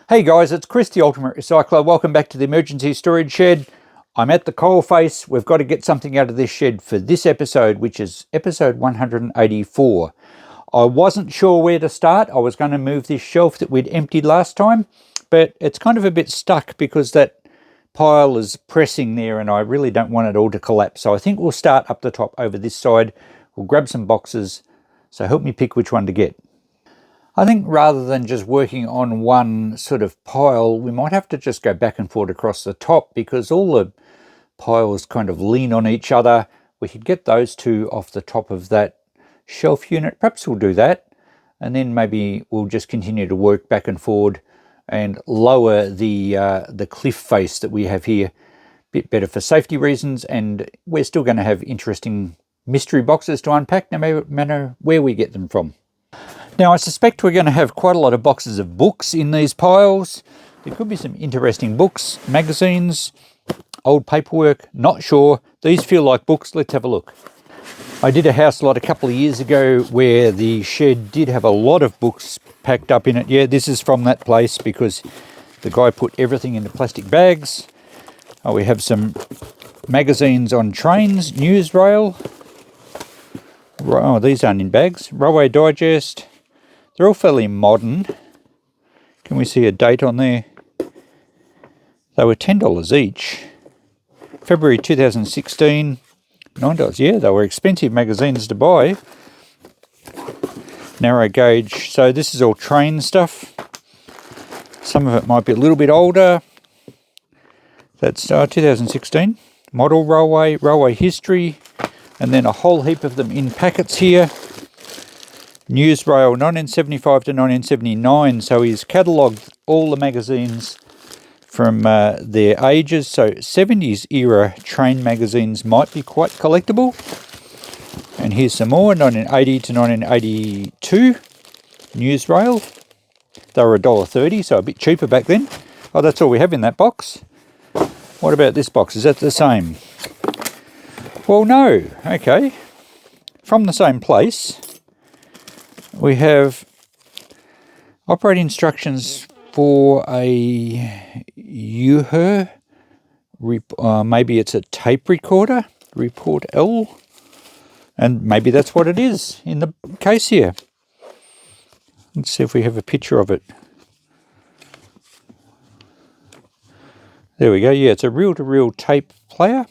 Hey guys, it's Chris the Ultimate Recycler. Welcome back to the emergency storage shed. I'm at the coal face. We've got to get something out of this shed for this episode, which is episode 184. I wasn't sure where to start. I was going to move this shelf that we'd emptied last time, but it's kind of a bit stuck because that pile is pressing there and I really don't want it all to collapse. So I think we'll start up the top over this side. We'll grab some boxes. So help me pick which one to get. I think rather than just working on one sort of pile, we might have to just go back and forth across the top because all the piles kind of lean on each other. We could get those two off the top of that shelf unit. Perhaps we'll do that. And then maybe we'll just continue to work back and forward and lower the cliff face that we have here. Bit better for safety reasons, and we're still going to have interesting mystery boxes to unpack no matter where we get them from. Now, I suspect we're going to have quite a lot of boxes of books in these piles. There could be some interesting books, magazines, old paperwork, not sure. These feel like books. Let's have a look. I did a house lot a couple of years ago where the shed did have a lot of books packed up in it. Yeah, this is from that place because the guy put everything into plastic bags. Oh, we have some magazines on trains, Newsrail. Oh, these aren't in bags. Railway Digest. They're all fairly modern. Can we see a date on there? They were $10 each. February 2016, $9. Yeah, they were expensive magazines to buy. Narrow gauge. So this is all train stuff. Some of it might be a little bit older. That's 2016. Model railway history. And then a whole heap of them in packets here. Newsrail 1975 to 1979, so he's catalogued all the magazines from their ages. So 70s era train magazines might be quite collectible. And here's some more, 1980 to 1982 Newsrail. They were $1.30, so a bit cheaper back then. Oh, that's all we have in that box. What about this box? Is that the same? Well, no. Okay. From the same place, we have operating instructions for a Uher, maybe it's a tape recorder, Report L, and maybe that's what it is in the case here. Let's see if we have a picture of it. There we go, yeah, it's a reel-to-reel tape player.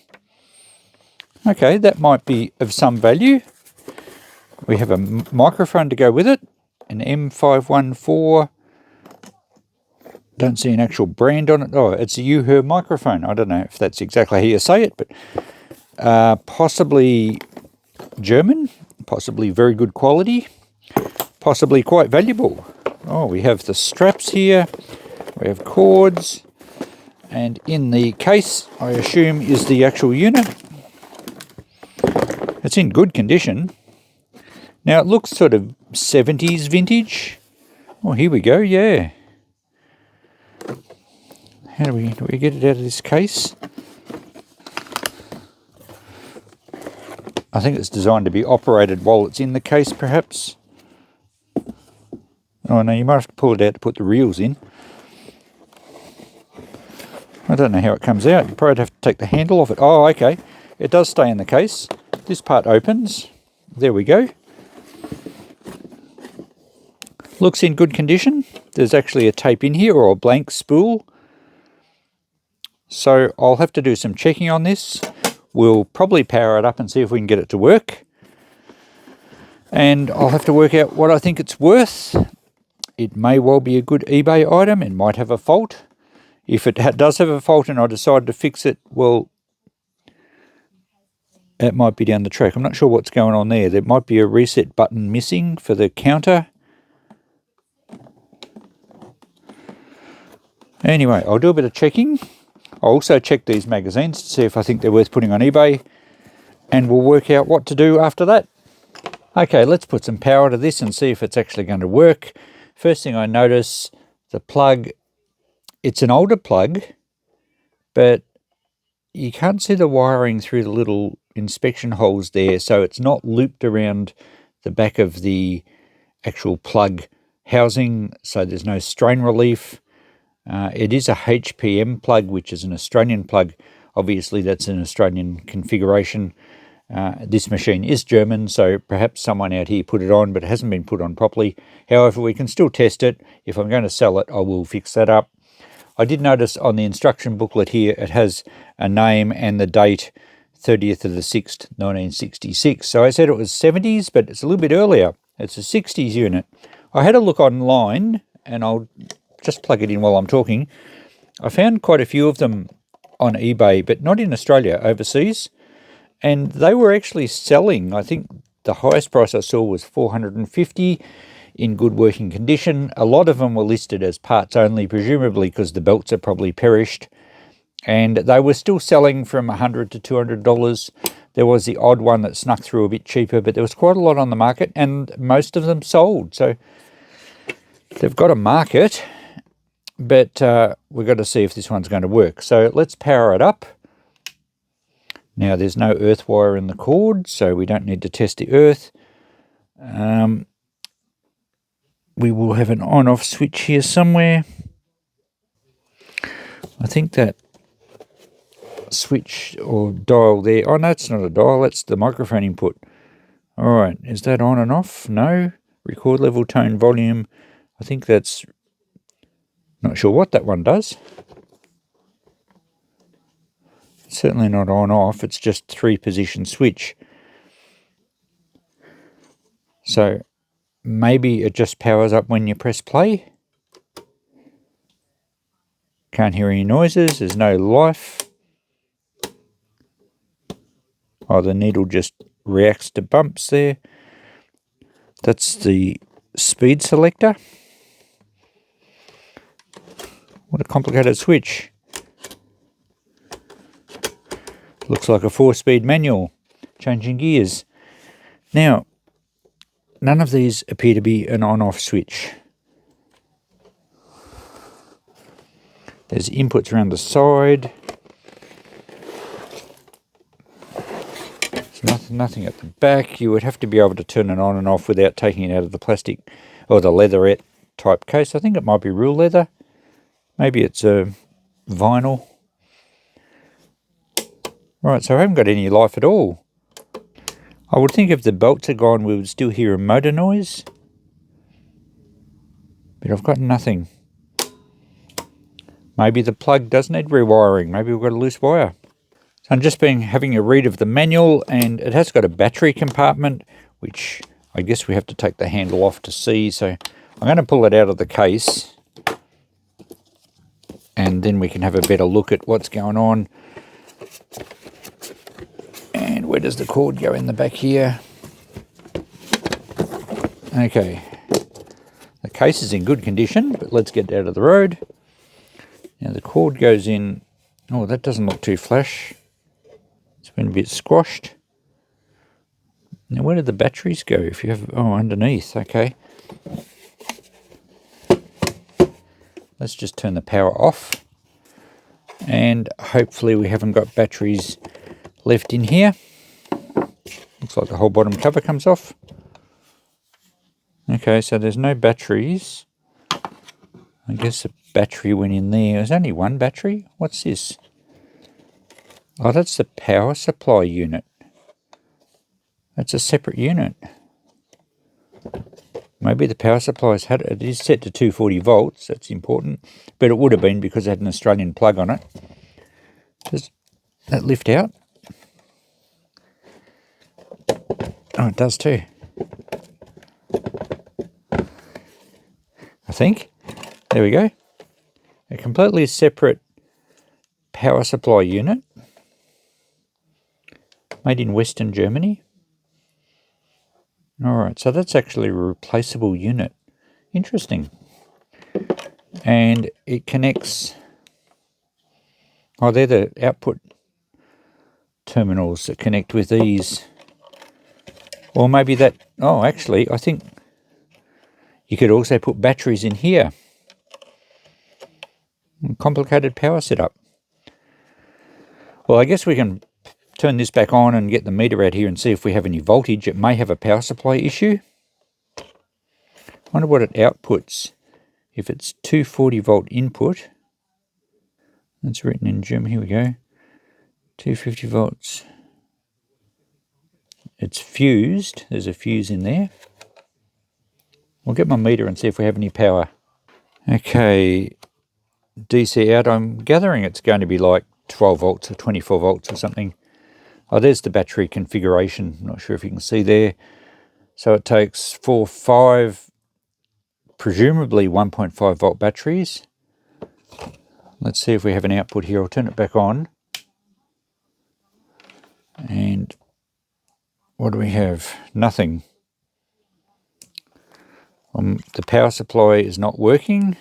Okay, that might be of some value. We have a microphone to go with it, an M514. Don't see an actual brand on it. Oh, it's a Uher microphone. I don't know if that's exactly how you say it, but possibly German, possibly very good quality, possibly quite valuable. Oh, we have the straps here. We have cords. And in the case, I assume, is the actual unit. It's in good condition. Now it looks sort of 70s vintage. Oh, here we go, yeah. How do we get it out of this case? I think it's designed to be operated while it's in the case, perhaps. Oh no, you might have to pull it out to put the reels in. I don't know how it comes out. You probably have to take the handle off it. Oh, okay. It does stay in the case. This part opens. There we go. Looks in good condition. There's actually a tape in here, or a blank spool. So I'll have to do some checking on this. We'll probably power it up and see if we can get it to work. And I'll have to work out what I think it's worth. It may well be a good eBay item. It might have a fault. If it does have a fault and I decide to fix it, well, it might be down the track. I'm not sure what's going on there. There might be a reset button missing for the counter. Anyway, I'll do a bit of checking. I'll also check these magazines to see if I think they're worth putting on eBay. And we'll work out what to do after that. Okay, let's put some power to this and see if it's actually going to work. First thing I notice, the plug, it's an older plug, but you can't see the wiring through the little inspection holes there, so it's not looped around the back of the actual plug housing, so there's no strain relief. It is a HPM plug, which is an Australian plug. Obviously, that's an Australian configuration. This machine is German, so perhaps someone out here put it on, but it hasn't been put on properly. However, we can still test it. If I'm going to sell it, I will fix that up. I did notice on the instruction booklet here, it has a name and the date, 30th of the 6th, 1966. So I said it was 70s, but it's a little bit earlier. It's a 60s unit. I had a look online, and I'll just plug it in while I'm talking. I found quite a few of them on eBay, but not in Australia, overseas. And they were actually selling, I think the highest price I saw was $450 in good working condition. A lot of them were listed as parts only, presumably because the belts are probably perished. And they were still selling from $100 to $200. There was the odd one that snuck through a bit cheaper, but there was quite a lot on the market, and most of them sold. So they've got a market, but we've got to see if this one's going to work. So let's power it up. Now, there's no earth wire in the cord, so we don't need to test the earth. We will have an on-off switch here somewhere. I think that switch or dial there. Oh, no, it's not a dial. That's the microphone input. All right, is that on and off? No. Record level, tone, volume. I think that's... Not sure what that one does. It's certainly not on-off. It's just 3-position switch. So maybe it just powers up when you press play. Can't hear any noises. There's no life. Oh, the needle just reacts to bumps there. That's the speed selector. What a complicated switch. Looks like a 4-speed manual, changing gears. Now, none of these appear to be an on-off switch. There's inputs around the side. There's nothing at the back. You would have to be able to turn it on and off without taking it out of the plastic or the leatherette type case. I think it might be real leather. Maybe it's a vinyl. Right, so I haven't got any life at all. I would think if the bolts are gone, we would still hear a motor noise. But I've got nothing. Maybe the plug does need rewiring. Maybe we've got a loose wire. So I'm just having a read of the manual, and it has got a battery compartment, which I guess we have to take the handle off to see. So I'm going to pull it out of the case, and then we can have a better look at what's going on. And where does the cord go in the back here? Okay. The case is in good condition, but let's get out of the road. Now the cord goes in. Oh, that doesn't look too flash. It's been a bit squashed. Now where did the batteries go? If you have, oh, underneath, okay. Let's just turn the power off. And hopefully we haven't got batteries left in here. Looks like the whole bottom cover comes off. Okay, so there's no batteries. I guess a battery went in there. There's only one battery. What's this? Oh, that's the power supply unit. That's a separate unit. Maybe the power supply's had it is set to 240 volts. That's important, but it would have been because it had an Australian plug on it. Does that lift out? Oh, it does too. I think. There we go. A completely separate power supply unit. Made in Western Germany. Alright, so that's actually a replaceable unit. Interesting. And it connects... Oh, they're the output terminals that connect with these. Or maybe that... Oh, actually, I think you could also put batteries in here. Complicated power setup. Well, I guess we can turn this back on and get the meter out here and see if we have any voltage. It may have a power supply issue. I wonder what it outputs. If it's 240 volt input, It's written in German. Here we go. 250 volts. It's fused. There's a fuse in there. We'll get my meter and see if we have any power. Okay, DC out. I'm gathering it's going to be like 12 volts or 24 volts or something. Oh, there's the battery configuration. Not sure if you can see there. So it takes 5, presumably 1.5 volt batteries. Let's see if we have an output here. I'll turn it back on. And what do we have? Nothing. The power supply is not working.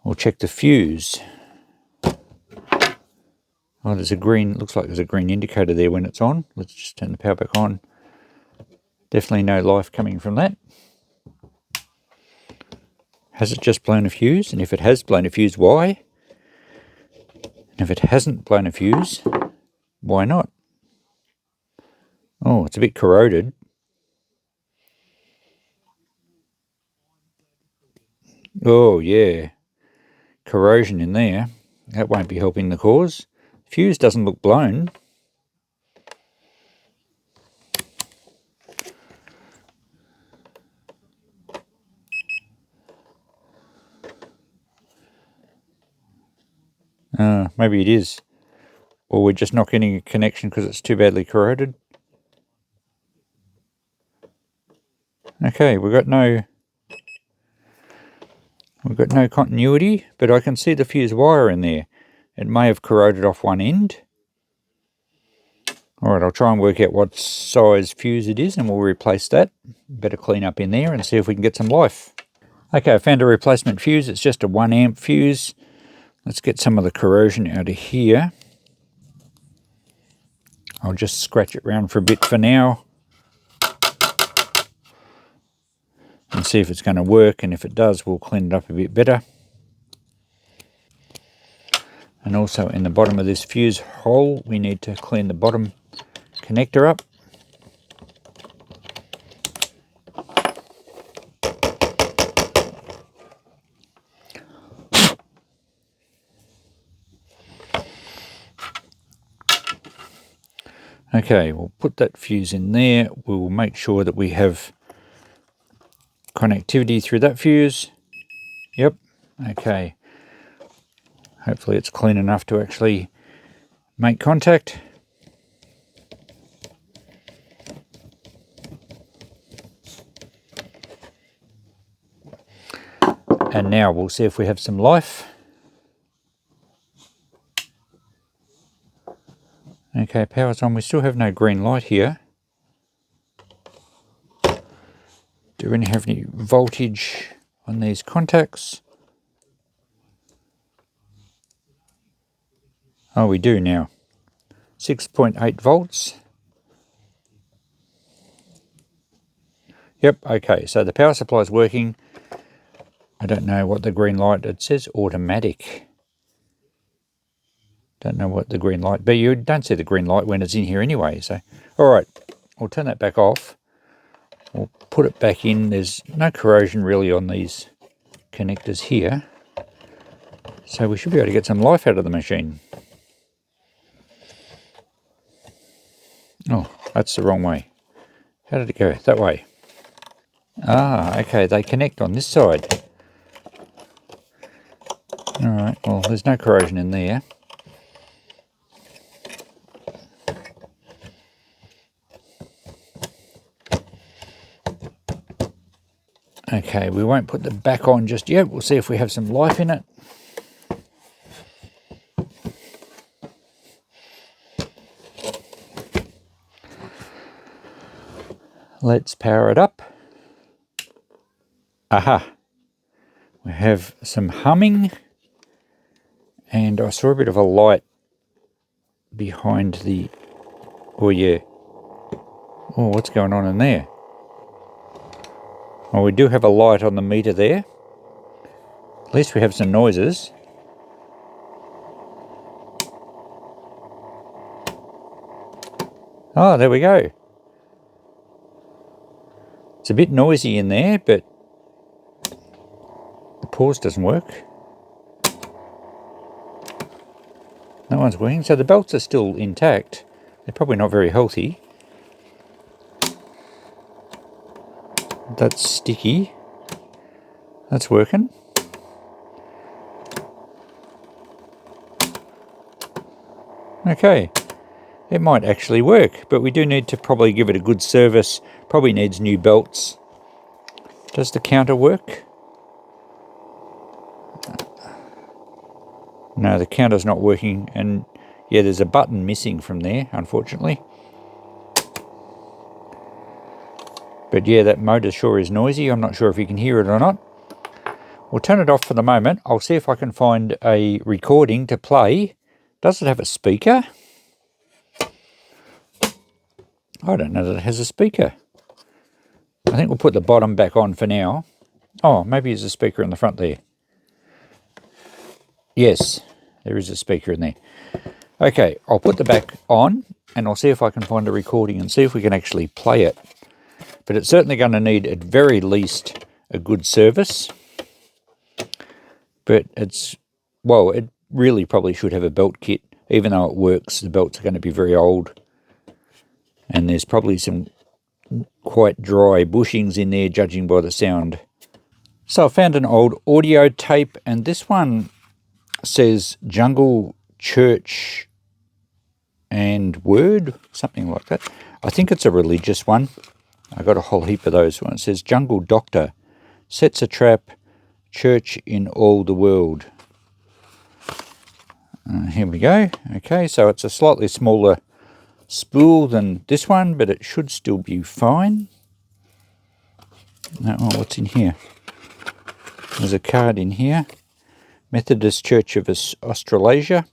We'll check the fuse. Oh, there's a green, looks like there's a green indicator there when it's on. Let's just turn the power back on. Definitely no life coming from that. Has it just blown a fuse? And if it has blown a fuse, why? And if it hasn't blown a fuse, why not? Oh, it's a bit corroded. Oh, yeah. Corrosion in there. That won't be helping the cause. Fuse doesn't look blown. Maybe it is. Or we're just not getting a connection because it's too badly corroded. Okay, we've got no continuity, but I can see the fuse wire in there. It may have corroded off one end. Alright, I'll try and work out what size fuse it is and we'll replace that. Better clean up in there and see if we can get some life. Okay, I found a replacement fuse. It's just a 1 amp fuse. Let's get some of the corrosion out of here. I'll just scratch it around for a bit for now. And see if it's going to work, and if it does, we'll clean it up a bit better. And also in the bottom of this fuse hole, we need to clean the bottom connector up. Okay, we'll put that fuse in there. We will make sure that we have connectivity through that fuse. Yep, okay. Hopefully it's clean enough to actually make contact. And now we'll see if we have some life. Okay, power's on. We still have no green light here. Do we have any voltage on these contacts? Oh, we do now. 6.8 volts. Yep, okay, so the power supply is working. I don't know what the green light, it says automatic. Don't know what the green light, but you don't see the green light when it's in here anyway. So, all right, we'll turn that back off. We'll put it back in. There's no corrosion really on these connectors here. So we should be able to get some life out of the machine. Oh, that's the wrong way. How did it go? That way. Ah, okay, they connect on this side. All right, well, there's no corrosion in there. Okay, we won't put the back on just yet. We'll see if we have some life in it. Let's power it up. Aha! We have some humming, and I saw a bit of a light behind the... Oh yeah. Oh, what's going on in there? Well, we do have a light on the meter there. At least we have some noises. Oh, there we go. It's a bit noisy in there, but the pause doesn't work. That one's working. So the belts are still intact. They're probably not very healthy. That's sticky. That's working. Okay. It might actually work, but we do need to probably give it a good service. Probably needs new belts. Does the counter work? No, the counter's not working, and yeah, there's a button missing from there, unfortunately. But yeah, that motor sure is noisy. I'm not sure if you can hear it or not. We'll turn it off for the moment. I'll see if I can find a recording to play. Does it have a speaker? I don't know that it has a speaker. I think we'll put the bottom back on for now. Oh, maybe there's a speaker in the front there. Yes, there is a speaker in there. Okay, I'll put the back on and I'll see if I can find a recording and see if we can actually play it. But it's certainly going to need, at very least, a good service. But it's, well, it really probably should have a belt kit. Even though it works, the belts are going to be very old. And there's probably some quite dry bushings in there, judging by the sound. So I found an old audio tape, and this one says Jungle Church and Word, something like that. I think it's a religious one. I got a whole heap of those ones. It says Jungle Doctor sets a trap, church in all the world. Here we go. Okay, so it's a slightly smaller spool than this one, but it should still be fine. Oh, what's in here? There's a card in here. Methodist Church of Australasia.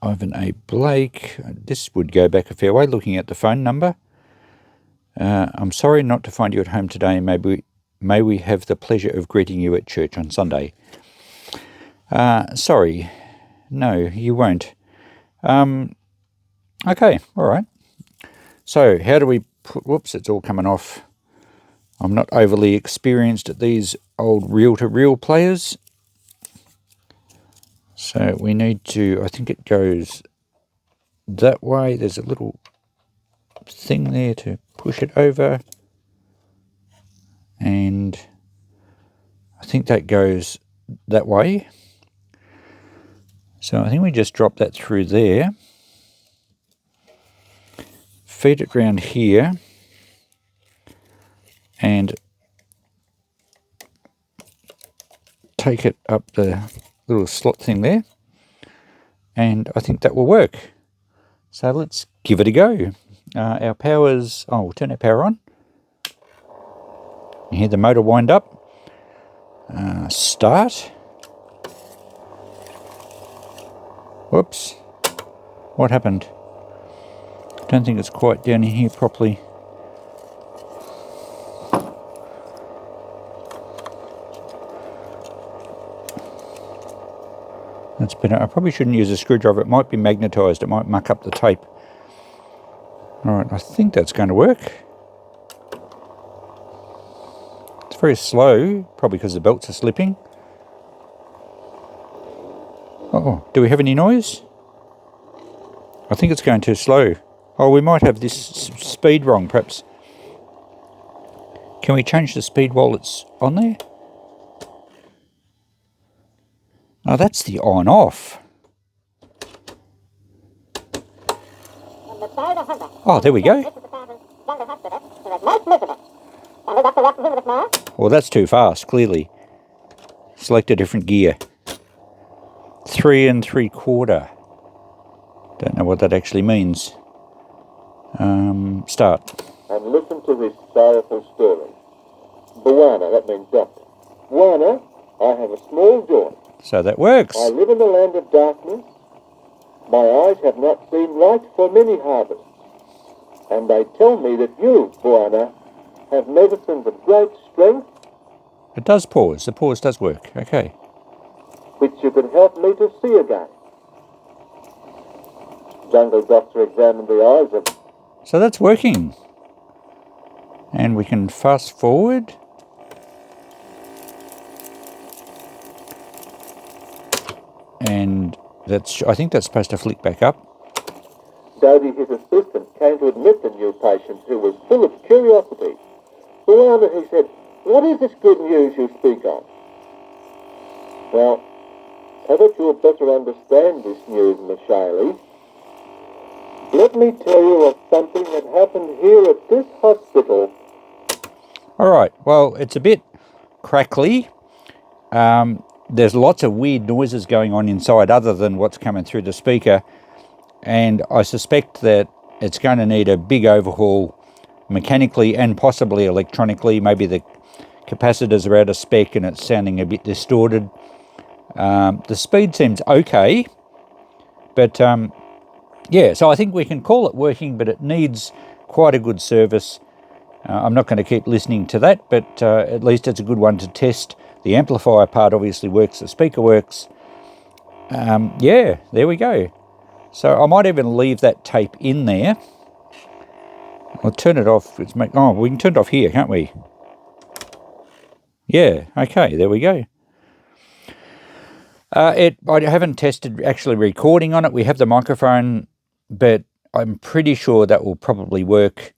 Ivan A. Blake. This would go back a fair way, looking at the phone number. I'm sorry not to find you at home today. May we have the pleasure of greeting you at church on Sunday. Sorry. No, you won't. Okay, all right. So how do we put... Whoops, it's all coming off. I'm not overly experienced at these old reel-to-reel players. So we need to... I think it goes that way. There's a little thing there to push it over. And I think that goes that way. So I think we just drop that through there. Feed it round here. And take it up the little slot thing there. And I think that will work. So let's give it a go. Our power's... Oh, we'll turn our power on. You hear the motor wind up. Start. Whoops. What happened? I don't think it's quite down in here properly. That's better. I probably shouldn't use a screwdriver. It might be magnetised. It might muck up the tape. Alright, I think that's going to work. It's very slow, probably because the belts are slipping. Oh, do we have any noise? I think it's going too slow. Oh, we might have this speed wrong, perhaps. Can we change the speed while it's on there? Oh, that's the on-off. Oh, there we go. Well, that's too fast, clearly. Select a different gear. 3 3/4. Don't know what that actually means. Start. And listen to this sorrowful story. Buana, that means doctor. Buana, I have a small joy. So that works. I live in the land of darkness. My eyes have not seen light for many harvests. And they tell me that you, Buana, have medicines of great strength. It does pause. The pause does work. Okay. Which you can help me to see again. Jungle Doctor examined the eyes of... So that's working. And we can fast forward. And I think that's supposed to flick back up. Davy, his assistant, came to admit the new patient, who was full of curiosity. Luana, he said, "What is this good news you speak of?" "Well, so that you'll better understand this news, Miss Shaley, let me tell you of something that happened here at this hospital." All right, well, it's a bit crackly. There's lots of weird noises going on inside other than what's coming through the speaker. And I suspect that it's going to need a big overhaul mechanically and possibly electronically. Maybe the capacitors are out of spec and it's sounding a bit distorted. The speed seems okay, but yeah, so I think we can call it working, but it needs quite a good service. I'm not going to keep listening to that, but at least it's a good one to test. The amplifier part obviously works, the speaker works. Yeah, there we go. So I might even leave that tape in there. I'll turn it off. Oh, we can turn it off here, can't we? Yeah, okay, there we go. I haven't tested actually recording on it. We have the microphone, but I'm pretty sure that will probably work.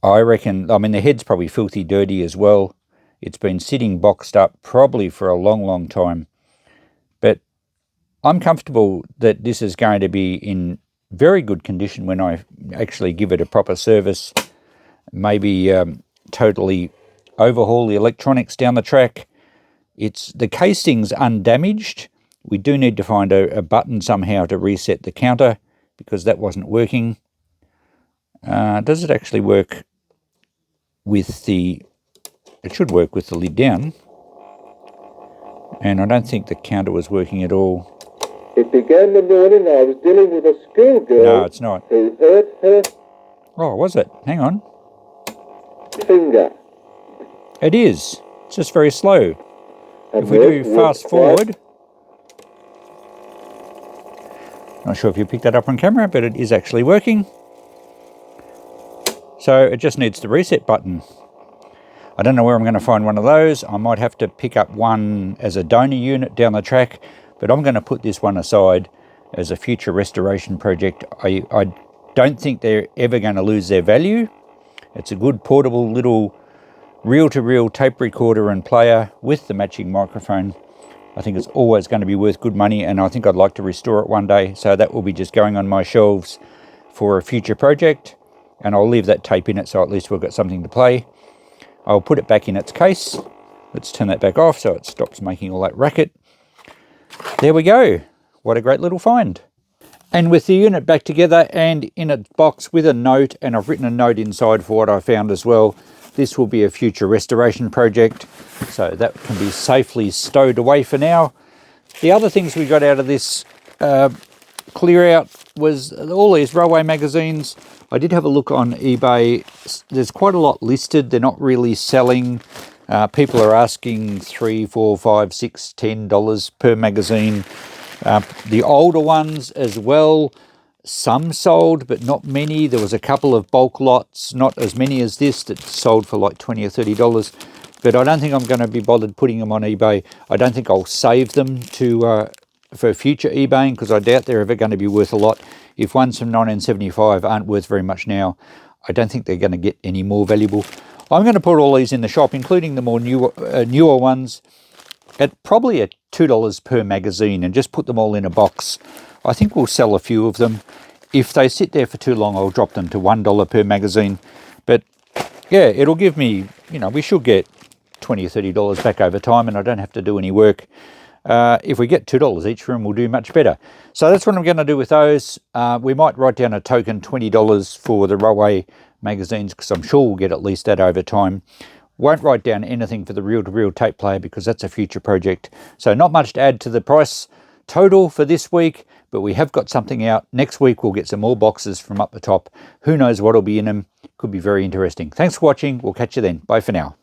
I reckon, I mean, the head's probably filthy dirty as well. It's been sitting boxed up probably for a long, long time. But I'm comfortable that this is going to be in very good condition when I actually give it a proper service. Maybe totally overhaul the electronics down the track. The casing's undamaged. We do need to find a button somehow to reset the counter because that wasn't working. Does it actually work with the... It should work with the lid down. And I don't think the counter was working at all. "It began the morning I was dealing with a schoolgirl." No, it's not. "Who hurt her Oh, was it? Hang on. finger." It is. It's just very slow. And If we do this fast was forward... Not sure if you picked that up on camera, but it is actually working. So it just needs the reset button. I don't know where I'm going to find one of those. I might have to pick up one as a donor unit down the track, but I'm going to put this one aside as a future restoration project. I don't think they're ever going to lose their value. It's a good portable little reel-to-reel tape recorder and player with the matching microphone. I think it's always going to be worth good money, and I think I'd like to restore it one day, so that will be just going on my shelves for a future project, and I'll leave that tape in it so at least we've got something to play. I'll put it back in its case. Let's turn that back off so it stops making all that racket. There we go. What a great little find. And with the unit back together and in a box with a note, and I've written a note inside for what I found as well, this will be a future restoration project, so that can be safely stowed away for now. The other things we got out of this clear out was all these railway magazines. I did have a look on eBay. There's quite a lot listed. They're not really selling. People are asking $3, $4, $5, $6, $10 per magazine. The older ones as well, some sold, but not many. There was a couple of bulk lots, not as many as this, that sold for like $20 or $30. But I don't think I'm going to be bothered putting them on eBay. I don't think I'll save them for future eBaying, because I doubt they're ever going to be worth a lot. If ones from 1975 aren't worth very much now, I don't think they're going to get any more valuable. I'm going to put all these in the shop, including the more newer ones, at probably at $2 per magazine, and just put them all in a box. I think we'll sell a few of them. If they sit there for too long, I'll drop them to $1 per magazine. But yeah, it'll give me, we should get $20 or $30 back over time, and I don't have to do any work. If we get $2 each for them, we'll do much better. So that's what I'm going to do with those. We might write down a token $20 for the railway magazines, because I'm sure we'll get at least that over time. Won't write down anything for the reel-to-reel tape player, because that's a future project. So not much to add to the price total for this week, but we have got something out. Next week we'll get some more boxes from up the top. Who knows what'll be in them. Could be very interesting. Thanks for watching. We'll catch you then. Bye for now.